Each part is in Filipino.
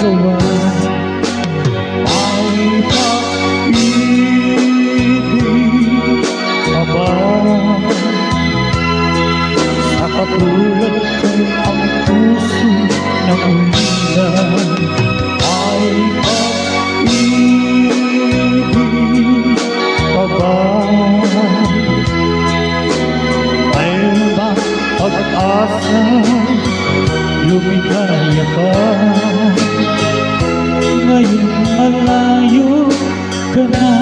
magagawa. May pag-ibig ka ba sa katulad ko ang puso ng ulan? May pag-ibig ka ba? Mayroon ba pag-asa lumikaya ka? Ngayon malayo ka na.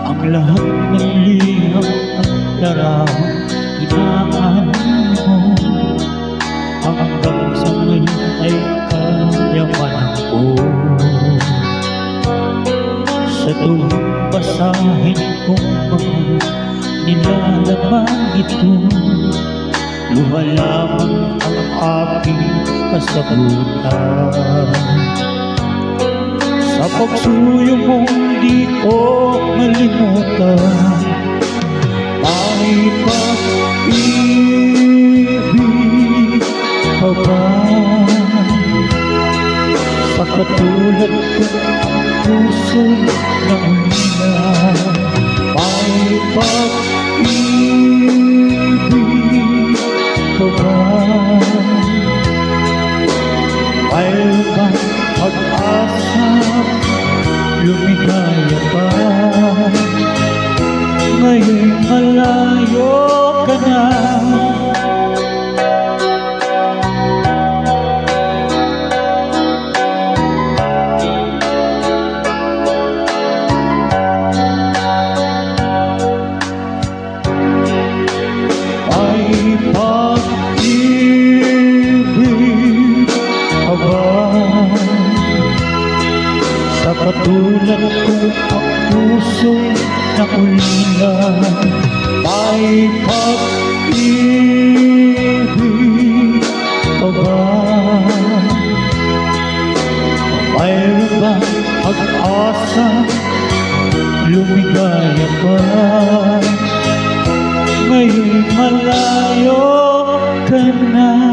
Ang lahat ng liham at larawan inaan mo, hanggang sa ngayon ay kayaman ko. Sa tuwing basahin kong mga nilalaman ito, luha lamang ang aking kasagutan. Sa pagsuyo mong di ko malimutan, may pag-ibig ka ba sa katulad ko ang puso ng ulan? May pag-ibig ka ba? Mayroon bang pag-asa lumikaya pa? Ngayon malayo ka na. May pag-ibig ka ba sa katulad ko ang puso ng ulan? May pag-ibig ka ba? Mayroon ba pag-asa lumigaya ka? Ngayon malayo ka na.